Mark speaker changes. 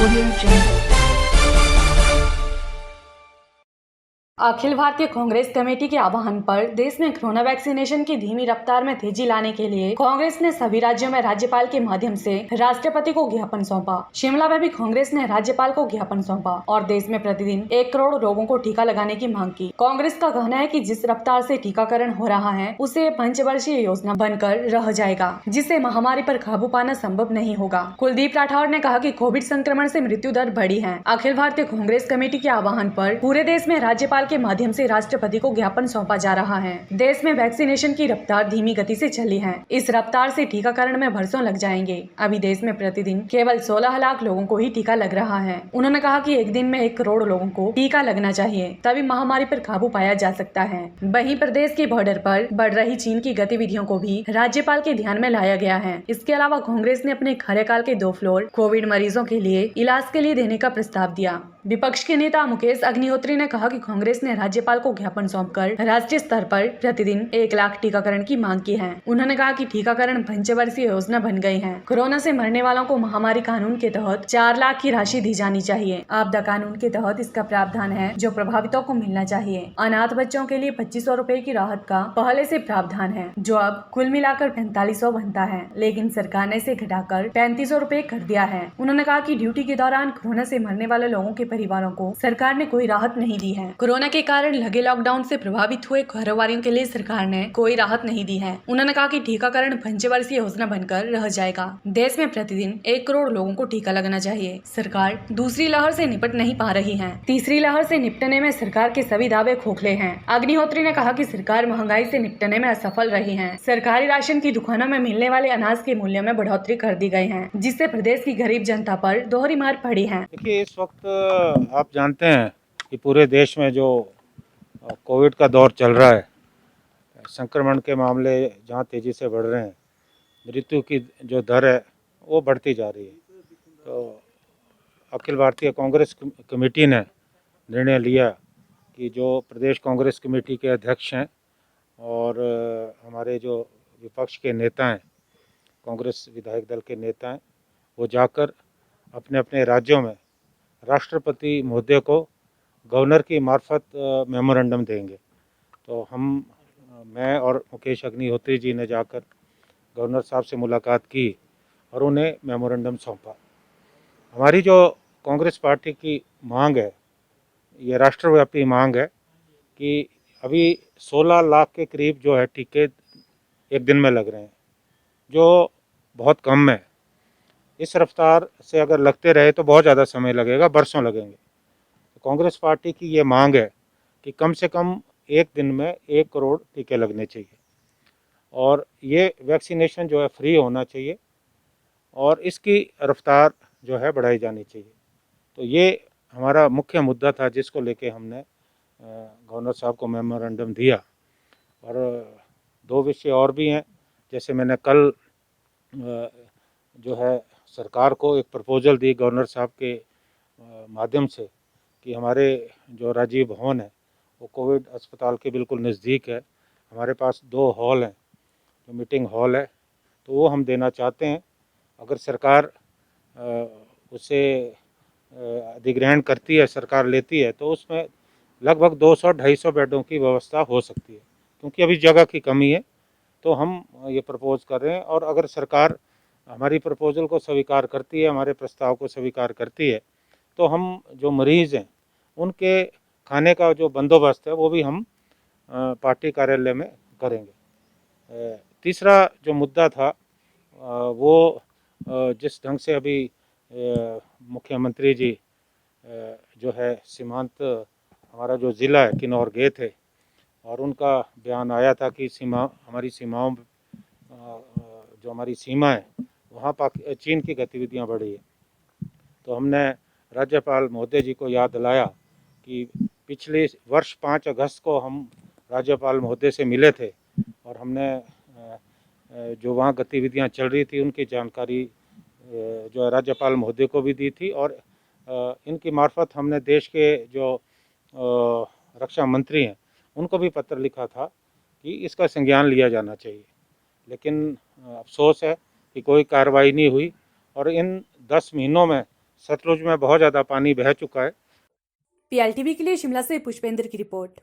Speaker 1: Audio Jungle. Akhil Bharatiya Congress committee के आह्वान पर देश में कोरोना वैक्सीनेशन की धीमी रफ्तार में तेजी लाने के लिए कांग्रेस ने सभी राज्यों में राज्यपाल के माध्यम से राष्ट्रपति को ज्ञापन सौंपा। शिमला में भी कांग्रेस ने राज्यपाल को ज्ञापन सौंपा और देश में प्रतिदिन 1 करोड़ लोगों को टीका लगाने की मांग की। कांग्रेस का कहना है कि जिस रफ्तार से टीकाकरण हो रहा है उसे पंचवर्षीय योजना बनकर रह जाएगा, जिससे महामारी पर काबू पाना संभव नहीं होगा। कुलदीप राठौर ने कहा कि कोविड संक्रमण से मृत्यु दर बढ़ी है। अखिल भारतीय कांग्रेस कमेटी के आह्वान पर पूरे देश में राज्यपाल के माध्यम से राष्ट्रपति को ज्ञापन सौंपा जा रहा है। देश में वैक्सीनेशन की रफ्तार धीमी गति से चली है। इस रफ्तार से टीकाकरण में वर्षों लग जाएंगे। अभी देश में प्रतिदिन केवल 16 लाख लोगों को ही टीका लग रहा है। उन्होंने कहा कि एक दिन में 1 करोड़ लोगों को टीका लगना चाहिए, तभी महामारी पर काबू पाया जा सकता है। वहीं प्रदेश के बॉर्डर पर बढ़ रही चीन की गतिविधियों को भी राज्यपाल के ध्यान में लाया गया है। इसके अलावा कांग्रेस ने अपने कार्यकाल के 2 फ्लोर कोविड मरीजों के लिए इलाज के लिए देने का प्रस्ताव दिया। विपक्ष के नेता मुकेश अग्निहोत्री ने कहा कि कांग्रेस ने राज्यपाल को ज्ञापन सौंपकर राष्ट्रीय स्तर पर प्रतिदिन 1 लाख टीकाकरण की मांग की है। उन्होंने कहा कि टीकाकरण पंचवर्षीय योजना बन गई है। कोरोना से मरने वालों को महामारी कानून के तहत 4 लाख की राशि दी जानी चाहिए। आपदा कानून के तहत इसका प्रावधान है जो प्रभावितों को मिलना चाहिए। अनाथ बच्चों के लिए 2500 रूपए की राहत का पहले से प्रावधान है, जो अब कुल मिलाकर 4500 बनता है, लेकिन सरकार ने इसे घटाकर 3500 रूपए कर दिया है। उन्होंने कहा कि ड्यूटी के दौरान कोरोना से मरने वाले लोगों के परिवारों को सरकार ने कोई राहत नहीं दी है। कोरोना के कारण लगे लॉकडाउन से प्रभावित हुए कारोबारियों के लिए सरकार ने कोई राहत नहीं दी है। उन्होंने कहा कि टीकाकरण पंचवर्षीय योजना बनकर रह जाएगा। देश में प्रतिदिन 1 करोड़ लोगों को टीका लगना चाहिए। सरकार दूसरी लहर से निपट नहीं पा रही है। तीसरी लहर से निपटने में सरकार के सभी दावे खोखले हैं। अग्निहोत्री ने कहा कि सरकार महंगाई से निपटने में असफल रही है। सरकारी राशन की दुकानों में मिलने वाले अनाज के मूल्य में बढ़ोतरी कर दी गई है, जिससे प्रदेश की गरीब जनता पर दोहरी मार पड़ी है।
Speaker 2: देखिए, इस वक्त आप जानते हैं कि पूरे देश में जो कोविड का दौर चल रहा है, संक्रमण के मामले जहां तेज़ी से बढ़ रहे हैं, मृत्यु की जो दर है वो बढ़ती जा रही है। तो अखिल भारतीय कांग्रेस कमेटी ने निर्णय लिया कि जो प्रदेश कांग्रेस कमेटी के अध्यक्ष हैं और हमारे जो विपक्ष के नेता हैं, कांग्रेस विधायक दल के नेता हैं, वो जाकर अपने अपने राज्यों में राष्ट्रपति महोदय को गवर्नर की मार्फत मेमोरेंडम देंगे। तो मैं और मुकेश अग्निहोत्री जी ने जाकर गवर्नर साहब से मुलाकात की और उन्हें मेमोरेंडम सौंपा। हमारी जो कांग्रेस पार्टी की मांग है, ये राष्ट्रव्यापी मांग है कि अभी 16 लाख के करीब जो है टीके एक दिन में लग रहे हैं, जो बहुत कम है। इस रफ्तार से अगर लगते रहे तो बहुत ज़्यादा समय लगेगा, बरसों लगेंगे। तो कांग्रेस पार्टी की ये मांग है कि कम से कम एक दिन में 1 करोड़ टीके लगने चाहिए और ये वैक्सीनेशन जो है फ्री होना चाहिए और इसकी रफ्तार जो है बढ़ाई जानी चाहिए। तो ये हमारा मुख्य मुद्दा था जिसको लेके हमने गवर्नर साहब को मेमोरेंडम दिया। और 2 विषय और भी हैं, जैसे मैंने कल जो है सरकार को एक प्रपोजल दी गवर्नर साहब के माध्यम से कि हमारे जो राजीव भवन है वो कोविड अस्पताल के बिल्कुल नज़दीक है। हमारे पास 2 हॉल हैं, जो मीटिंग हॉल है, तो वो हम देना चाहते हैं। अगर सरकार उसे अधिग्रहण करती है, सरकार लेती है, तो उसमें लगभग 200-250 बेडों की व्यवस्था हो सकती है, क्योंकि अभी जगह की कमी है। तो हम ये प्रपोज कर रहे हैं और अगर सरकार हमारी प्रपोजल को स्वीकार करती है, हमारे प्रस्ताव को स्वीकार करती है, तो हम जो मरीज़ हैं उनके खाने का जो बंदोबस्त है वो भी हम पार्टी कार्यालय में करेंगे। तीसरा जो मुद्दा था वो जिस ढंग से अभी मुख्यमंत्री जी जो है सीमांत हमारा जो ज़िला है किन्नौर गए थे और उनका बयान आया था कि हमारी सीमाओं जो हमारी सीमा है वहाँ चीन की गतिविधियाँ बढ़ी है। तो हमने राज्यपाल महोदय जी को याद दिलाया कि पिछले वर्ष 5 अगस्त को हम राज्यपाल महोदय से मिले थे और हमने जो वहाँ गतिविधियाँ चल रही थी उनकी जानकारी जो है राज्यपाल महोदय को भी दी थी और इनकी मार्फत हमने देश के जो रक्षा मंत्री हैं उनको भी पत्र लिखा था कि इसका संज्ञान लिया जाना चाहिए। लेकिन अफसोस है कि कोई कार्रवाई नहीं हुई और इन 10 महीनों में सतलुज में बहुत ज़्यादा पानी बह चुका है।
Speaker 1: पीएलटीवी के लिए शिमला से पुष्पेंद्र की रिपोर्ट।